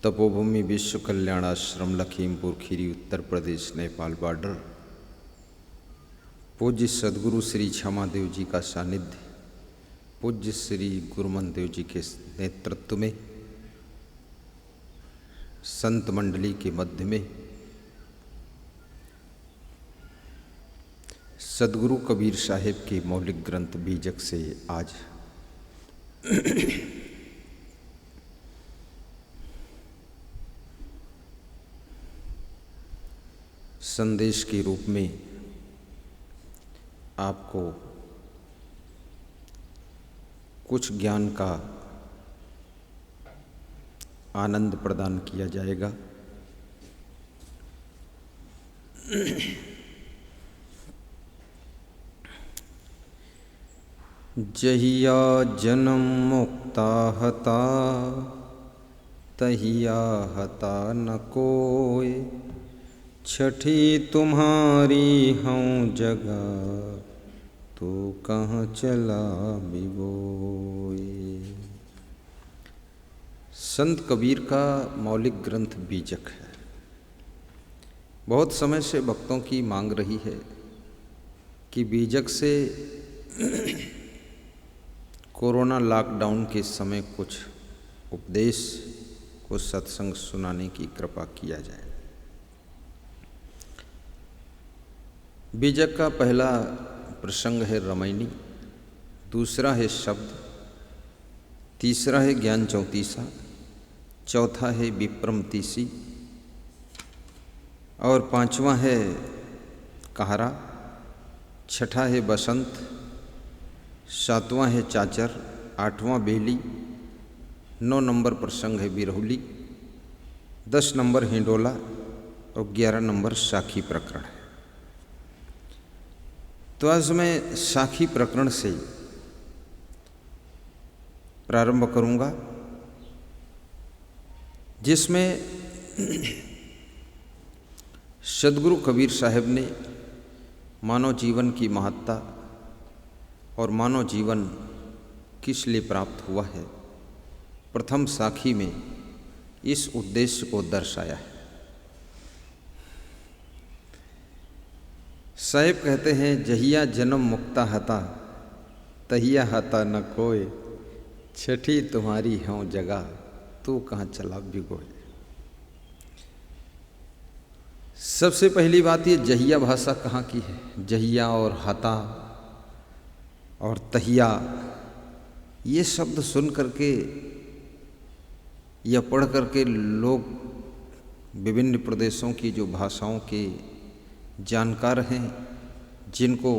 तपोभूमि विश्व कल्याणाश्रम लखीमपुर खीरी उत्तर प्रदेश नेपाल बॉर्डर। पूज्य सदगुरु श्री क्षमादेव जी का सानिध्य पूज्य श्री गुरुमन देव जी के नेतृत्व में संत मंडली के मध्य में सदगुरु कबीर साहिब के मौलिक ग्रंथ बीजक से आज संदेश के रूप में आपको कुछ ज्ञान का आनंद प्रदान किया जाएगा। जहिया जन्म मुक्ता हता तहिया हता न कोय, छठी तुम्हारी हूँ जगह तो कहाँ चला बिबोए। संत कबीर का मौलिक ग्रंथ बीजक है। बहुत समय से भक्तों की मांग रही है कि बीजक से कोरोना लॉकडाउन के समय कुछ उपदेश, कुछ सत्संग सुनाने की कृपा किया जाए। बीजक का पहला प्रसंग है रमैनी, दूसरा है शब्द, तीसरा है ज्ञान चौतीसा, चौथा है विप्रम तीसी और पांचवा है कहारा, छठा है बसंत, सातवां है चाचर, आठवां बेली, 9 नंबर प्रसंग है बिरहुली, 10 नंबर हिंडोला और 11 नंबर साखी प्रकरण है। तो आज मैं साखी प्रकरण से प्रारंभ करूंगा, जिसमें सदगुरु कबीर साहिब ने मानव जीवन की महत्ता और मानव जीवन किस लिए प्राप्त हुआ है, प्रथम साखी में इस उद्देश्य को दर्शाया है। साहिब कहते हैं, जहिया जन्म मुक्ता हता तहिया हता न कोय, छठी तुम्हारी हूँ जगह तू कहाँ चला बिगोए। सबसे पहली बात ये जहिया भाषा कहाँ की है। जहिया और हता और तहिया, ये शब्द सुन करके या पढ़ करके लोग विभिन्न प्रदेशों की जो भाषाओं के जानकार हैं, जिनको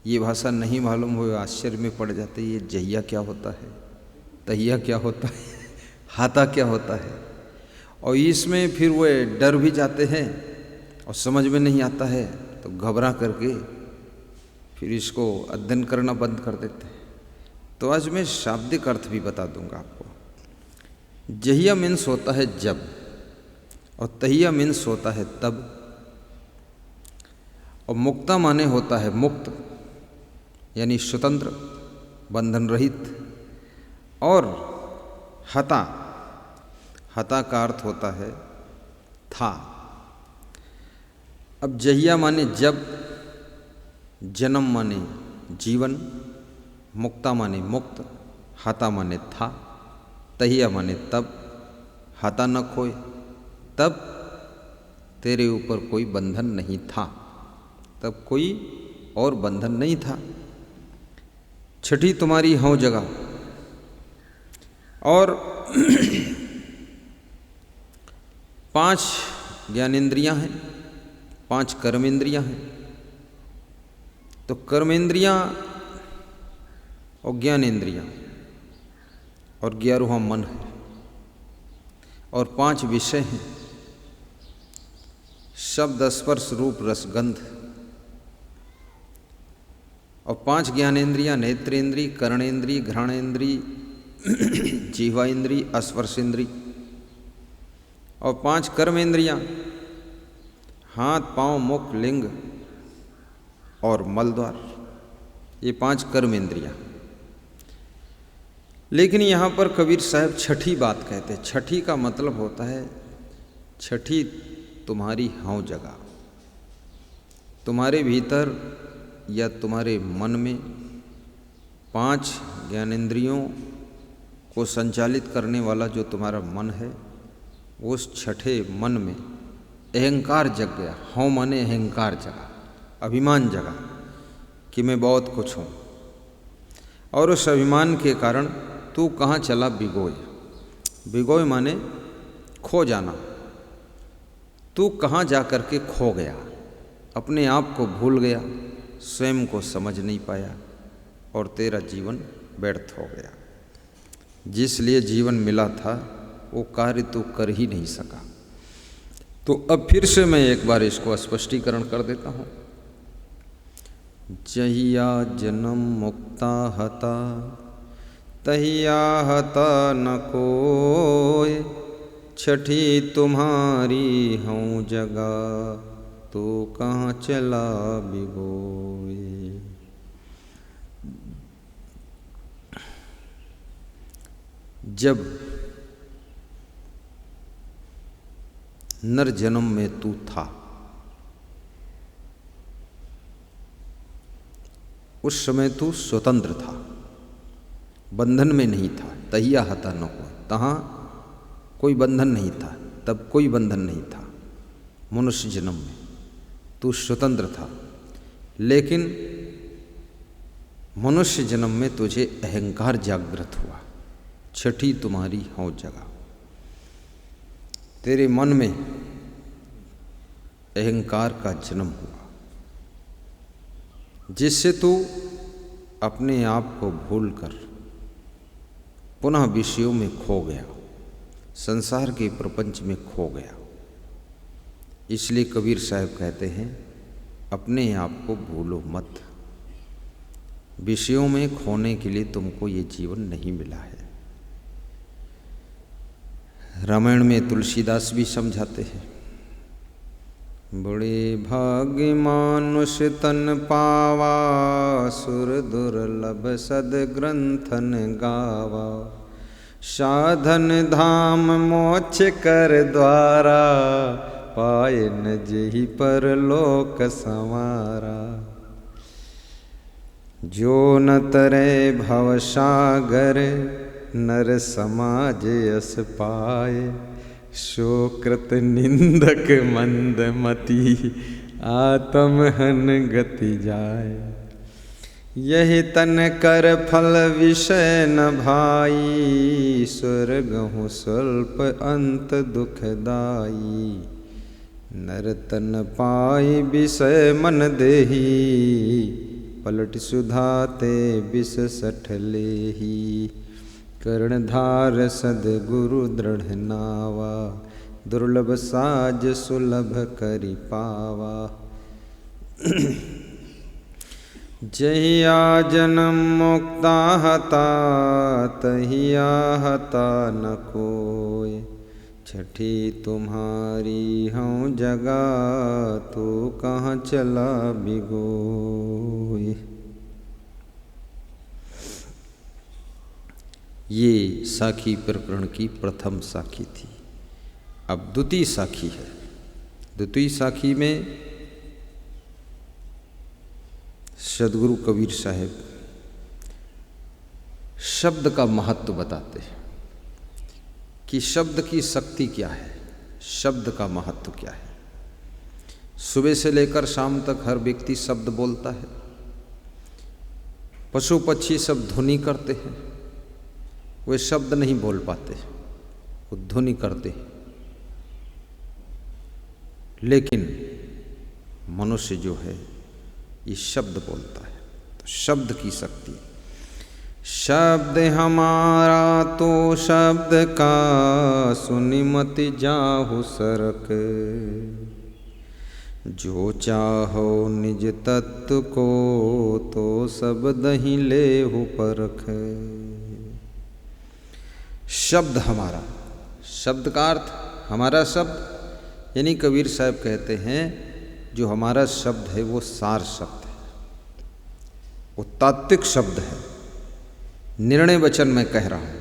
ये भाषा नहीं मालूम हो आश्चर्य में पड़ जाते, ये जहिया क्या होता है, तहिया क्या होता है, हाथा क्या होता है। और इसमें फिर वो डर भी जाते हैं और समझ में नहीं आता है तो घबरा करके फिर इसको अध्ययन करना बंद कर देते हैं। तो आज मैं शाब्दिक अर्थ भी बता दूंगा आपको। जहिया मीन्स होता है जब, और तहिया मीन्स होता है तब, और मुक्ता माने होता है मुक्त यानी स्वतंत्र, बंधन रहित। और हता, हता का अर्थ होता है था। अब जहिया माने जब, जन्म माने जीवन, मुक्ता माने मुक्त, हता माने था, तहिया माने तब, हता न खोए, तब तेरे ऊपर कोई बंधन नहीं था, तब कोई और बंधन नहीं था। छठी तुम्हारी हूँ जगह, और 5 ज्ञानेंद्रियां हैं, 5 कर्मेंद्रियां हैं। तो कर्मेंद्रियां और ज्ञानेंद्रियां और 11वां मन है, और 5 विषय हैं, शब्द स्पर्श रूप रस गंध। और 5 ज्ञानेंद्रियां नेत्रेंद्री, कर्णेंद्री, घ्राणेंद्री, जीवा इंद्री, स्पर्शेंद्री। और 5 कर्मेंद्रियां हाथ, पांव, मुख, लिंग और मलद्वार, ये 5 कर्मेंद्रियां। लेकिन यहाँ पर कबीर साहब छठी बात कहते हैं। छठी का मतलब होता है छठी तुम्हारी हौं जगह, तुम्हारे भीतर या तुम्हारे मन में 5 ज्ञानेंद्रियों को संचालित करने वाला जो तुम्हारा मन है, उस छठे मन में अहंकार जग गया। हौं माने अहंकार जगा, अभिमान जगा कि मैं बहुत कुछ हूँ, और उस अभिमान के कारण तू कहाँ चला भिगोए। भिगोए माने खो जाना। तू कहाँ जा कर के खो गया, अपने आप को भूल गया, स्वयं को समझ नहीं पाया और तेरा जीवन व्यर्थ हो गया। जिस लिए जीवन मिला था वो कार्य तू कर ही नहीं सका। तो अब फिर से मैं एक बार इसको स्पष्टीकरण कर देता हूँ। जहिया जन्म मुक्ता हता तहिया हता न कोय, छठी तुम्हारी हूँ जगा तो कहाँ चला भिगोए। जब नर जन्म में तू था, उस समय तू स्वतंत्र था, बंधन में नहीं था। तहिया हता न को, तहाँ कोई बंधन नहीं था, तब कोई बंधन नहीं था। मनुष्य जन्म में तू स्वतंत्र था, लेकिन मनुष्य जन्म में तुझे अहंकार जागृत हुआ। छठी तुम्हारी हौं जगा, तेरे मन में अहंकार का जन्म हुआ, जिससे तू अपने आप को भूलकर पुनः विषयों में खो गया, संसार के प्रपंच में खो गया। इसलिए कबीर साहब कहते हैं अपने आप को भूलो मत। विषयों में खोने के लिए तुमको ये जीवन नहीं मिला है। रामायण में तुलसीदास भी समझाते हैं, बड़े भाग्य मानुष तन पावा, सुर दुर्लभ सद ग्रंथन गावा, साधन धाम मोक्ष कर द्वारा, पाए न जेहि परलोक संवारा। जो न तरे भव सागर, नर समाज यस पाए, सो कृत निंदक मंद मति, आत्महन गति जाए। यही तन कर फल विषय न भाई, स्वर्ग हूँ स्वल्प अंत दुखदाई। नर तन पाई विषय मन देही, पलट सुधाते विष सठ लेही। कर्णधार सदगुरु दृढ़ नावा, दुर्लभ साज सुलभ करि पावा। जहिया जन्म मुक्ता हता, तहिया हता न कोय, छठी तुम्हारी हूँ जगा तो कहाँ चला भिगोए। ये साखी प्रकरण की प्रथम साखी थी। अब द्वितीय साखी है। द्वितीय साखी में सदगुरु कबीर साहब शब्द का महत्व बताते हैं कि शब्द की शक्ति क्या है, शब्द का महत्व क्या है। सुबह से लेकर शाम तक हर व्यक्ति शब्द बोलता है। पशु पक्षी सब ध्वनि करते हैं, वे शब्द नहीं बोल पाते, वो ध्वनि करते हैं। लेकिन मनुष्य जो है ये शब्द बोलता है। तो शब्द की शक्ति, शब्द हमारा तो शब्द का, सुनि मत जाहु सरक। जो चाहो निज तत्व को, तो शब्द ही लेहु परख। शब्द हमारा, शब्द का अर्थ हमारा शब्द, यानी कबीर साहब कहते हैं जो हमारा शब्द है वो सार शब्द है, वो तात्विक शब्द है। निर्णय वचन मैं कह रहा हूँ।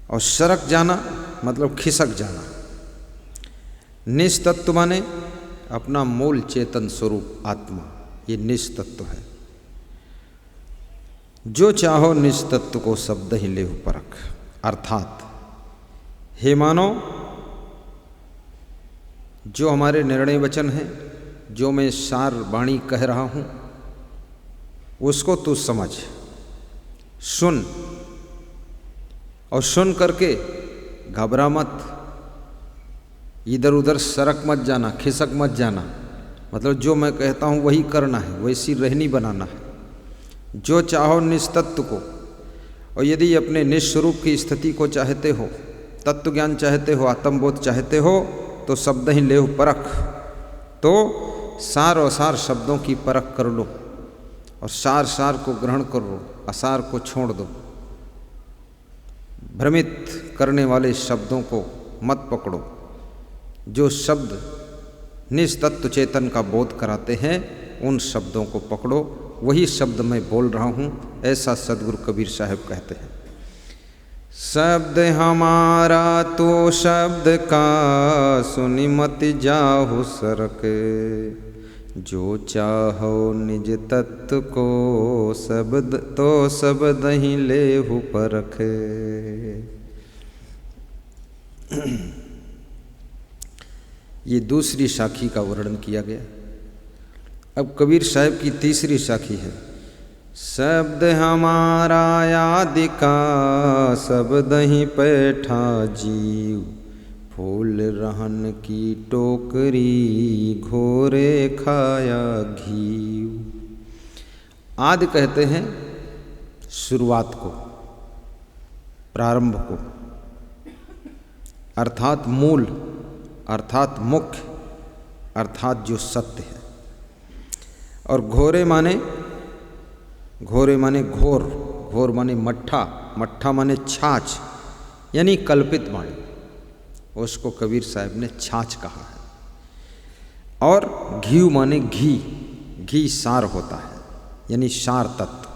और सरक जाना मतलब खिसक जाना। निस्तत्व माने अपना मूल चेतन स्वरूप आत्मा, ये निस्तत्व है। जो चाहो निस्तत्व को शब्द ही लेहु परख। अर्थात हे मानो, जो हमारे निर्णय वचन हैं, जो मैं सार वाणी कह रहा हूँ, उसको तू समझ, सुन, और सुन करके घबरा मत, इधर उधर सरक मत जाना, खिसक मत जाना। मतलब जो मैं कहता हूँ वही करना है, वैसी रहनी बनाना है। जो चाहो निस्तत्व को, और यदि अपने निस्वरूप की स्थिति को चाहते हो, तत्व ज्ञान चाहते हो, आत्मबोध चाहते हो, तो शब्द ही लेहु परख। तो सार और सार शब्दों की परख कर लो, और सार सार को ग्रहण कर लो, असार को छोड़ दो। भ्रमित करने वाले शब्दों को मत पकड़ो। जो शब्द निस्तत्व चेतन का बोध कराते हैं, उन शब्दों को पकड़ो। वही शब्द मैं बोल रहा हूँ, ऐसा सदगुरु कबीर साहब कहते हैं। शब्द हमारा तो शब्द का सुनि मत जाहु सरक। जो चाहो निज तत्व को शब्द तो शब्द ही लेहु परख। ये दूसरी साखी का वर्णन किया गया। अब कबीर साहब की तीसरी साखी है। शब्द हमारा आदि का शब्द ही पैठा जीव। फूल रहन की टोकरी घोरे खाया घी। आदि कहते हैं शुरुआत को, प्रारंभ को, अर्थात मूल, अर्थात मुख्य, अर्थात जो सत्य है। और घोरे माने, घोरे माने घोर, घोर माने मट्ठा, मट्ठा माने छाछ, यानी कल्पित वाणी। उसको कबीर साहब ने छाछ कहा है। और घी माने घी, घी सार होता है, यानी सार तत्व।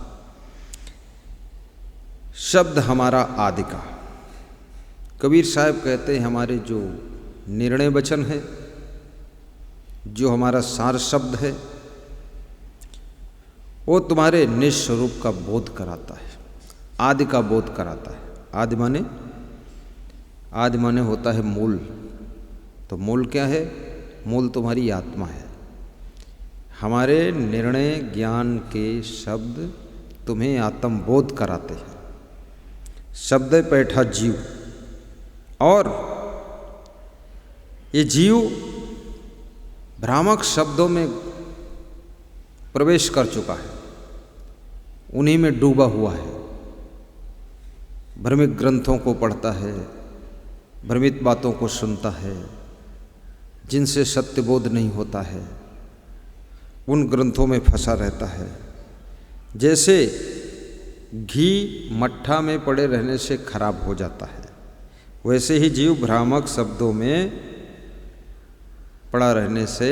शब्द हमारा आदि का। कबीर साहब कहते हैं हमारे जो निर्णय वचन है, जो हमारा सार शब्द है, वो तुम्हारे निस्वरूप का बोध कराता है, आदि का बोध कराता है। आदि माने, आदि माने होता है मूल। तो मूल क्या है? मूल तुम्हारी आत्मा है। हमारे निर्णय ज्ञान के शब्द तुम्हें आत्मबोध कराते हैं। शब्द पैठा जीव। और ये जीव भ्रामक शब्दों में प्रवेश कर चुका है, उन्हीं में डूबा हुआ है। भ्रमित ग्रंथों को पढ़ता है, भ्रमित बातों को सुनता है, जिनसे सत्यबोध नहीं होता है, उन ग्रंथों में फंसा रहता है। जैसे घी मट्ठा में पड़े रहने से खराब हो जाता है, वैसे ही जीव भ्रामक शब्दों में पड़ा रहने से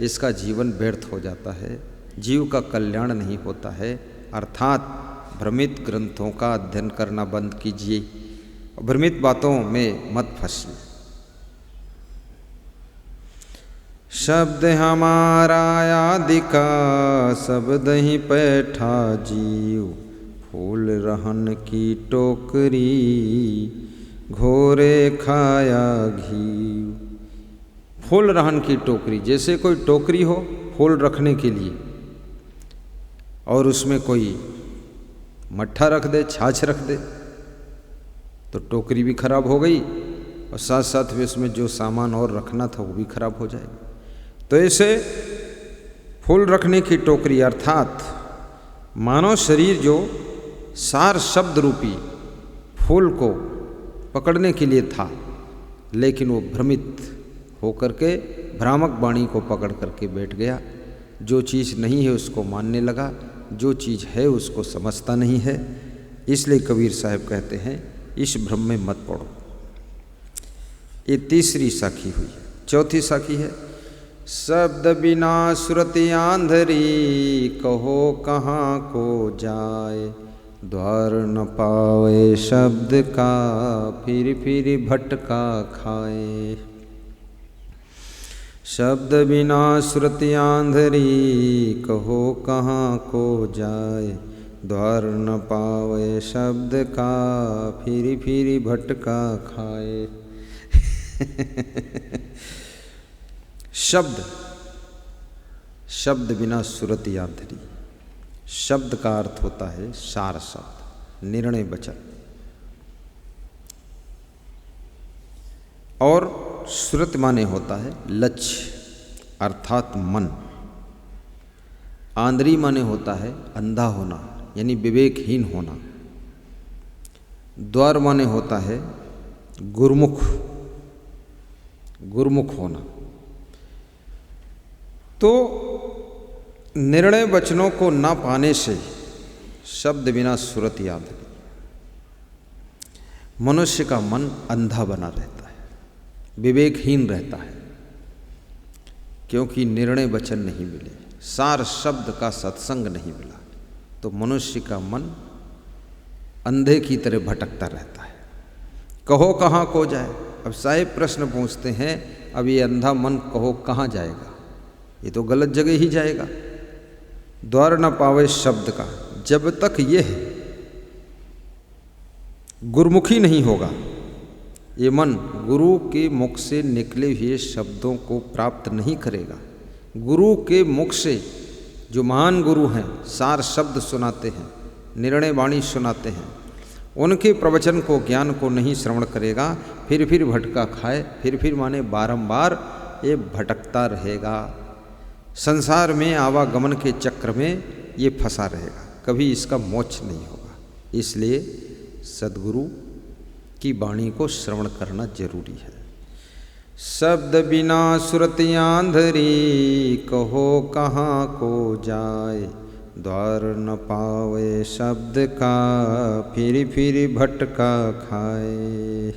इसका जीवन व्यर्थ हो जाता है, जीव का कल्याण नहीं होता है। अर्थात भ्रमित ग्रंथों का अध्ययन करना बंद कीजिए, भ्रमित बातों में मत फंसिए। शब्द हमारा आदि का शब्द ही पैठा जीव। फूल रहन की टोकरी घोरे खाया घी। फूल रहन की टोकरी, जैसे कोई टोकरी हो फूल रखने के लिए, और उसमें कोई मट्ठा रख दे, छाछ रख दे, तो टोकरी भी खराब हो गई, और साथ साथ में उसमें जो सामान और रखना था वो भी खराब हो जाएगा। तो ऐसे फूल रखने की टोकरी अर्थात मानव शरीर जो सार शब्द रूपी फूल को पकड़ने के लिए था, लेकिन वो भ्रमित होकर के भ्रामक वाणी को पकड़ करके बैठ गया। जो चीज़ नहीं है उसको मानने लगा, जो चीज़ है उसको समझता नहीं है। इसलिए कबीर साहब कहते हैं इस भ्रम में मत पड़ो। ये तीसरी साखी हुई। चौथी साखी है। शब्द बिना सुरति आंधरी, कहो कहाँ को जाए। द्वार न पावे शब्द का, फिर भटका खाए। शब्द बिना श्रुति आंधरी, कहो कहाँ को जाए। द्वार न पावे शब्द का, फिर भटका खाए। शब्द, शब्द बिना सुरति आंधरी। शब्द का अर्थ होता है सार शब्द, निर्णय वचन, और श्रुत माने होता है लक्ष्य अर्थात मन। आंधरी माने होता है अंधा होना, यानी विवेकहीन होना। द्वार माने होता है गुरुमुख, गुरुमुख होना। तो निर्णय वचनों को ना पाने से शब्द बिना सुरति आंधरी, मनुष्य का मन अंधा बना रहता है, विवेकहीन रहता है, क्योंकि निर्णय वचन नहीं मिले, सार शब्द का सत्संग नहीं मिला, तो मनुष्य का मन अंधे की तरह भटकता रहता है। कहो कहाँ को जाए। अब साहिब प्रश्न पूछते हैं, अब ये अंधा मन कहो कहाँ जाएगा, ये तो गलत जगह ही जाएगा। द्वार न पावे शब्द का, जब तक यह गुरुमुखी नहीं होगा, ये मन गुरु के मुख से निकले हुए शब्दों को प्राप्त नहीं करेगा। गुरु के मुख से जो महान गुरु हैं, सार शब्द सुनाते हैं, निर्णय वाणी सुनाते हैं, उनके प्रवचन को, ज्ञान को नहीं श्रवण करेगा, फिर भटका खाए। फिर माने बारंबार ये भटकता रहेगा, संसार में आवागमन के चक्र में ये फंसा रहेगा, कभी इसका मोक्ष नहीं होगा। इसलिए सद्गुरु की वाणी को श्रवण करना जरूरी है। शब्द बिना सुरति आंधरी, कहो कहाँ को जाए। द्वार न पावे शब्द का, फिर भटका खाए।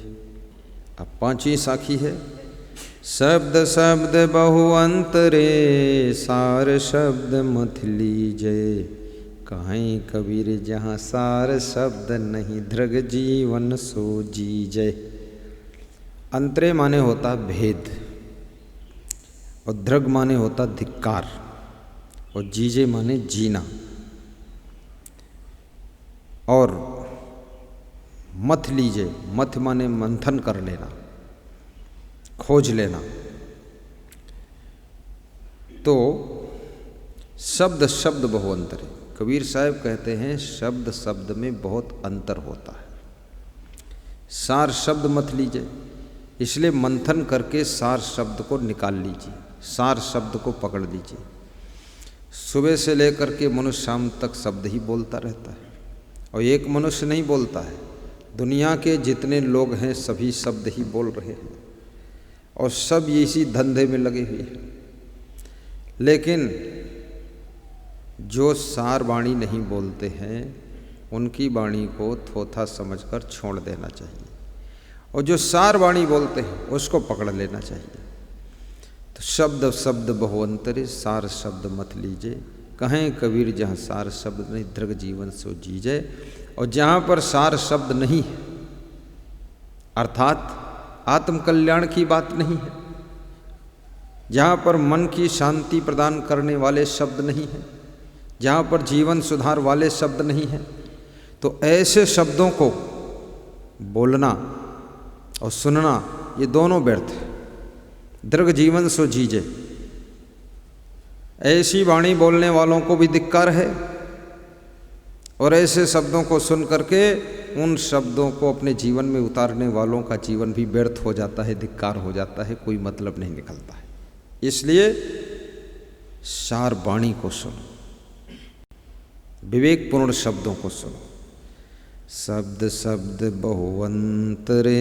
अब पांचवी साखी है। शब्द शब्द बहु अंतरे, सार शब्द मत लीजे। कहीं कबीर जहाँ सार शब्द नहीं, धृग जीवन सो जीजे। अंतरे माने होता भेद, और धृग माने होता धिक्कार, और जीजे माने जीना, और मथ लीजे, मथ माने मंथन कर लेना, खोज लेना। तो शब्द शब्द बहु अंतर है। कबीर साहब कहते हैं शब्द शब्द में बहुत अंतर होता है। सार शब्द मत लीजिए, इसलिए मंथन करके सार शब्द को निकाल लीजिए, सार शब्द को पकड़ लीजिए। सुबह से लेकर के मनुष्य शाम तक शब्द ही बोलता रहता है, और एक मनुष्य नहीं बोलता है, दुनिया के जितने लोग हैं सभी शब्द ही बोल रहे हैं, और सब इसी धंधे में लगे हुए हैं। लेकिन जो सार वाणी नहीं बोलते हैं, उनकी वाणी को थोथा समझकर छोड़ देना चाहिए, और जो सार वाणी बोलते हैं उसको पकड़ लेना चाहिए। तो शब्द शब्द बहु अंतरे, सार शब्द मत लीजिए। कहें कबीर जहाँ सार शब्द नहीं, धृग जीवन सो जीजे। और जहाँ पर सार शब्द नहीं है, अर्थात आत्मकल्याण की बात नहीं है, जहाँ पर मन की शांति प्रदान करने वाले शब्द नहीं हैं, जहाँ पर जीवन सुधार वाले शब्द नहीं हैं, तो ऐसे शब्दों को बोलना और सुनना ये दोनों व्यर्थ है। दीर्घ जीवन सो जीजे, ऐसी वाणी बोलने वालों को भी धिक्कार है, और ऐसे शब्दों को सुन करके उन शब्दों को अपने जीवन में उतारने वालों का जीवन भी व्यर्थ हो जाता है, धिक्कार हो जाता है, कोई मतलब नहीं निकलता है। इसलिए सार वाणी को सुनो, विवेकपूर्ण शब्दों को सुनो। शब्द शब्द बहुअंतरे,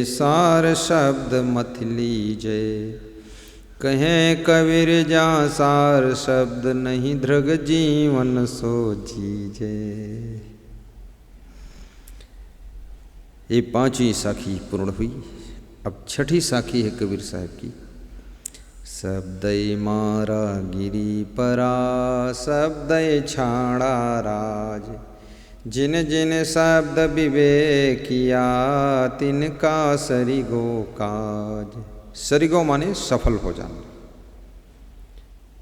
सार शब्द मत लीजे। कहें कबीर जहाँ सार शब्द नहीं, धृग जीवन सो जीजे। ये पांचवी साखी पूर्ण हुई। अब छठी साखी है कबीर साहब की। शब्दय मारा गिरी परा, शब्दय छाड़ा राज। जिन जिन शब्द विवेकिया तिनका सरिगो काज। सरिगो माने सफल हो जाना,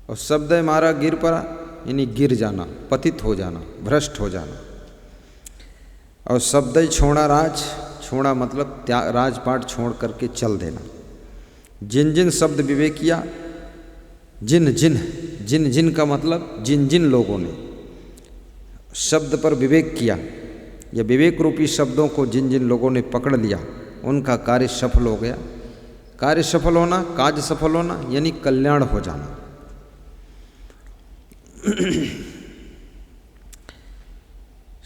और शब्द मारा गिर पड़ा यानी गिर जाना, पतित हो जाना, भ्रष्ट हो जाना। और शब्द छोड़ा राज, छोड़ा मतलब त्याग, राजपाट छोड़ करके चल देना। जिन जिन शब्द विवेक किया, जिन जिन जिन जिन का मतलब जिन जिन लोगों ने शब्द पर विवेक किया, या विवेक रूपी शब्दों को जिन जिन लोगों ने पकड़ लिया, उनका कार्य सफल हो गया। कार्य सफल होना, काज सफल होना यानी कल्याण हो जाना।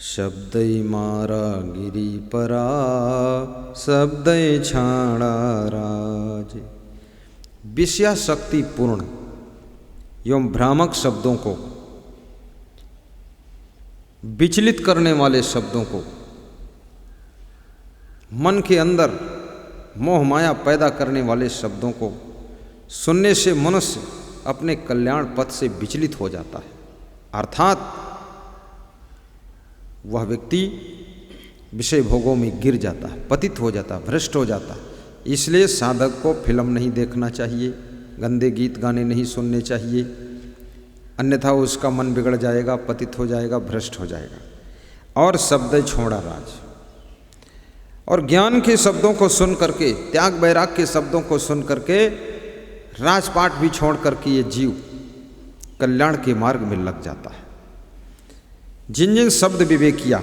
शब्द मारा गिरी परा, शब्द छाड़ा राज। विषयाशक्ति पूर्ण एवं भ्रामक शब्दों को, विचलित करने वाले शब्दों को, मन के अंदर मोह माया पैदा करने वाले शब्दों को सुनने से मनुष्य अपने कल्याण पथ से विचलित हो जाता है, अर्थात वह व्यक्ति विषय भोगों में गिर जाता है, पतित हो जाता है, भ्रष्ट हो जाता है। इसलिए साधक को फिल्म नहीं देखना चाहिए, गंदे गीत गाने नहीं सुनने चाहिए, अन्यथा उसका मन बिगड़ जाएगा, पतित हो जाएगा, भ्रष्ट हो जाएगा। और शब्द छोड़ा राज, और ज्ञान के शब्दों को सुन करके, त्याग वैराग के शब्दों को सुन करके राजपाट भी छोड़ करके ये जीव कल्याण के मार्ग में लग जाता है। जिन जिन शब्द विवेक किया,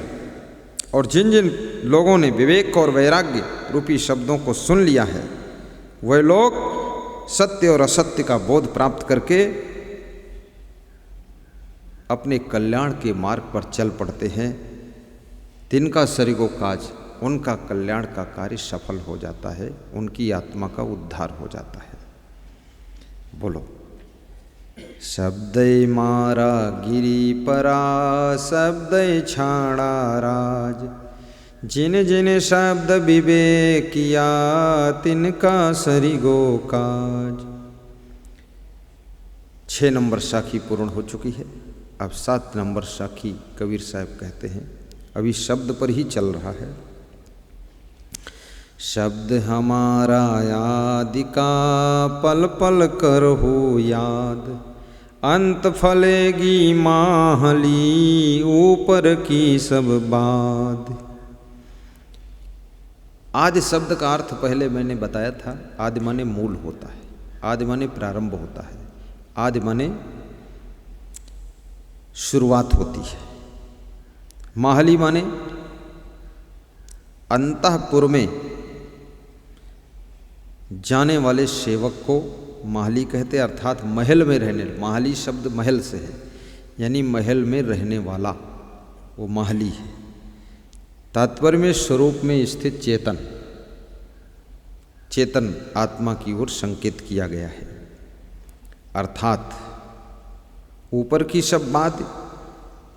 और जिन जिन लोगों ने विवेक और वैराग्य रूपी शब्दों को सुन लिया है, वे लोग सत्य और असत्य का बोध प्राप्त करके अपने कल्याण के मार्ग पर चल पड़ते हैं। तिनका सरिगो काज, उनका कल्याण का कार्य सफल हो जाता है, उनकी आत्मा का उद्धार हो जाता है। बोलो। शब्द मारा गिरी परा, शब्द छाड़ा राज। जिन जिन शब्द विवेक किया, तिनका सरिगो काज। 6 नंबर साखी पूर्ण हो चुकी है। अब 7 नंबर साखी कबीर साहब कहते हैं, अभी शब्द पर ही चल रहा है। शब्द हमारा याद का पल पल करहु याद, अंत फलेगी माहली ऊपर की सब बात। आदि शब्द का अर्थ पहले मैंने बताया था। आदि माने मूल होता है, आदि माने प्रारंभ होता है, आदि माने शुरुआत होती है। माहली माने अंतःपुर में जाने वाले सेवक को माहली कहते, अर्थात महल में रहने। माहली शब्द महल से है, यानी महल में रहने वाला वो माहली है। तात्पर्य में स्वरूप में स्थित चेतन, चेतन आत्मा की ओर संकेत किया गया है। अर्थात ऊपर की सब बात,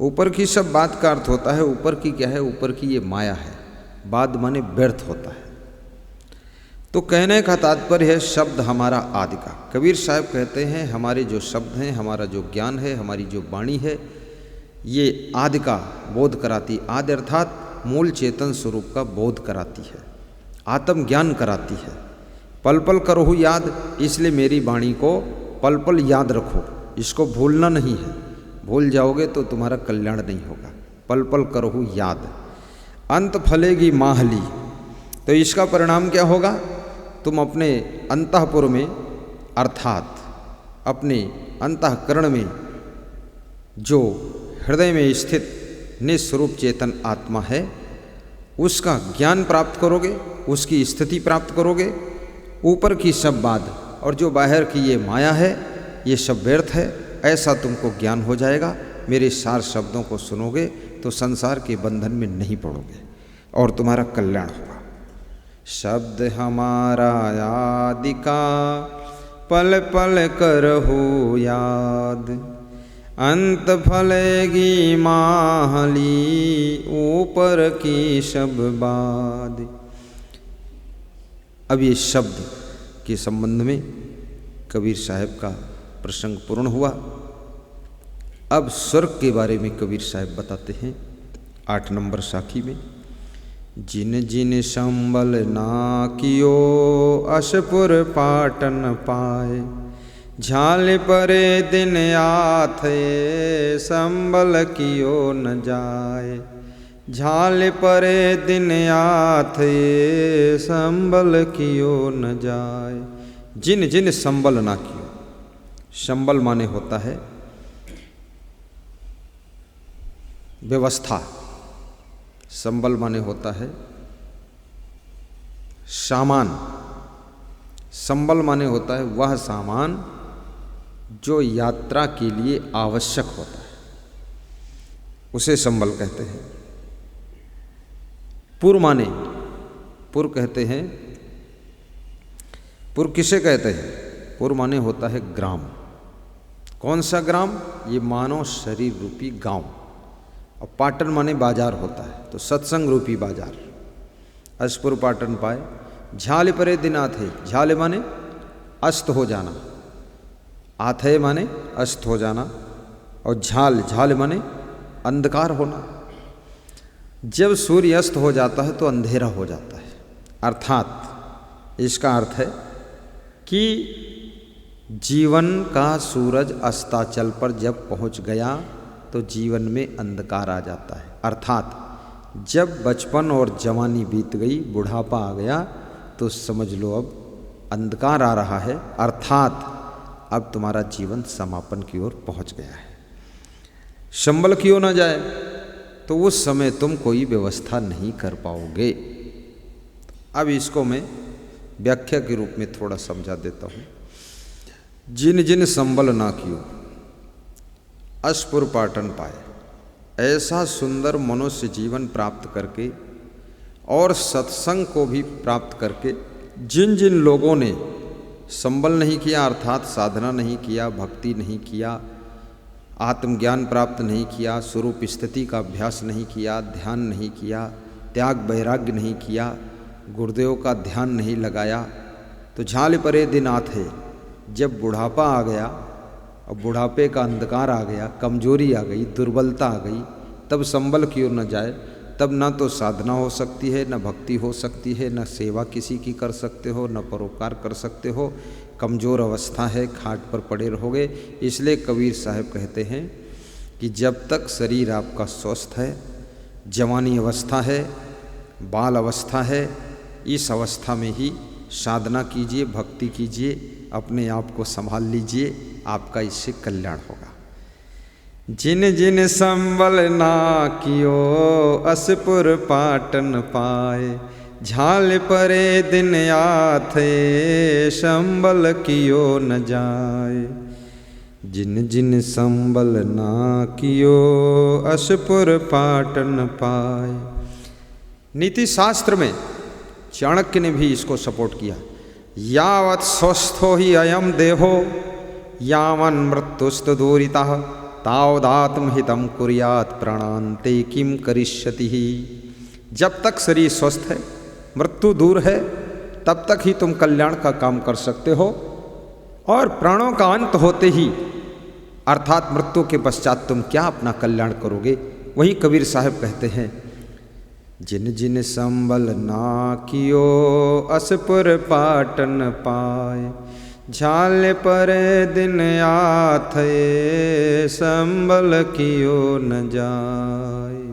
ऊपर की सब बात का अर्थ होता है, ऊपर की क्या है, ऊपर की ये माया है। बाद माने व्यर्थ होता है। तो कहने का तात्पर्य है शब्द हमारा आदि का। कबीर साहब कहते हैं हमारे जो शब्द हैं, हमारा जो ज्ञान है, हमारी जो वाणी है, ये आदि का बोध कराती। आदि अर्थात मूल चेतन स्वरूप का बोध कराती है, आत्मज्ञान कराती है। पल पल करहु याद, इसलिए मेरी वाणी को पल पल याद रखो, इसको भूलना नहीं है। भूल जाओगे तो तुम्हारा कल्याण नहीं होगा। पल पल करहु याद, अंत फलेगी माहली। तो इसका परिणाम क्या होगा? तुम अपने अंतःपुर में, अर्थात अपने अंतःकरण में जो हृदय में स्थित निस्वरूप चेतन आत्मा है, उसका ज्ञान प्राप्त करोगे, उसकी स्थिति प्राप्त करोगे। ऊपर की सब बात और जो बाहर की ये माया है, ये सब व्यर्थ है, ऐसा तुमको ज्ञान हो जाएगा। मेरे सार शब्दों को सुनोगे तो संसार के बंधन में नहीं पड़ोगे और तुम्हारा कल्याण होगा। शब्द हमारा आदि का पल पल करहु याद, अंत फलेगी माहली ऊपर की सब बात। अब ये शब्द के संबंध में कबीर साहब का प्रसंग पूर्ण हुआ। अब स्वर्ग के बारे में कबीर साहब बताते हैं। 8 नंबर साखी में, जिन जिन संबल ना कियो अशपुर पाटन पाए, झाल परे दिन आथे संबल कियो न जाए, झाल परे दिन आथे संबल कियो न जाए। जिन जिन संबल ना कियो, संबल माने होता है व्यवस्था, संबल माने होता है सामान, संबल माने होता है वह सामान जो यात्रा के लिए आवश्यक होता है, उसे संबल कहते हैं। पुर माने, पुर कहते हैं, पुर किसे कहते हैं? पुर माने होता है ग्राम। कौन सा ग्राम? ये मानव शरीर रूपी गांव। और पाटन माने बाजार होता है, तो सत्संग रूपी बाजार। अशपुर पाटन पाए, झाल परे दिन आथे, झाल माने अस्त हो जाना, आथे माने अस्त हो जाना, और झाल, झाल माने अंधकार होना। जब सूर्य अस्त हो जाता है तो अंधेरा हो जाता है, अर्थात इसका अर्थ है कि जीवन का सूरज अस्ताचल पर जब पहुंच गया तो जीवन में अंधकार आ जाता है। अर्थात जब बचपन और जवानी बीत गई, बुढ़ापा आ गया, तो समझ लो अब अंधकार आ रहा है, अर्थात अब तुम्हारा जीवन समापन की ओर पहुंच गया है। संबल क्यों ना जाए, तो उस समय तुम कोई व्यवस्था नहीं कर पाओगे। अब इसको मैं व्याख्या के रूप में थोड़ा समझा देता हूँ। जिन जिन संबल ना कियो अशपुर पाटन पाए, ऐसा सुंदर मनुष्य जीवन प्राप्त करके और सत्संग को भी प्राप्त करके जिन जिन लोगों ने संबल नहीं किया, अर्थात साधना नहीं किया, भक्ति नहीं किया, आत्मज्ञान प्राप्त नहीं किया, स्वरूप स्थिति का अभ्यास नहीं किया, ध्यान नहीं किया, त्याग वैराग्य नहीं किया, गुरुदेव का ध्यान नहीं लगाया, तो झाल परे दिन आथे, जब बुढ़ापा आ गया और बुढ़ापे का अंधकार आ गया, कमजोरी आ गई, दुर्बलता आ गई, तब संबल की ओर न जाए। तब ना तो साधना हो सकती है, न भक्ति हो सकती है, न सेवा किसी की कर सकते हो, न परोपकार कर सकते हो। कमज़ोर अवस्था है, खाट पर पड़े रहोगे। इसलिए कबीर साहब कहते हैं कि जब तक शरीर आपका स्वस्थ है, जवानी अवस्था है, बाल अवस्था है, इस अवस्था में ही साधना कीजिए, भक्ति कीजिए, अपने आप को संभाल लीजिए, आपका इससे कल्याण होगा। जिन जिन संबल ना कियो अशपुर पाटन पाए, झाल परे दिन आथे संबल कियो न जाए। जिन जिन संबल ना कियो अशपुर पाटन पाए। नीति शास्त्र में चाणक्य ने भी इसको सपोर्ट किया। यावत् स्वस्थो ही अयम देहो यावन् मृत्युस्तु दूरितः तावदात्महितं कुर्यात् प्राणान्ते किम करिष्यति। जब तक शरीर स्वस्थ है, मृत्यु दूर है, तब तक ही तुम कल्याण का काम कर सकते हो, और प्राणों का अंत होते ही अर्थात मृत्यु के पश्चात तुम क्या अपना कल्याण करोगे। वही कबीर साहब कहते हैं, जिन जिन संबल ना कियो अशपुर पाटन पाए, झाल परे दिन आथे संबल कियो न जाए।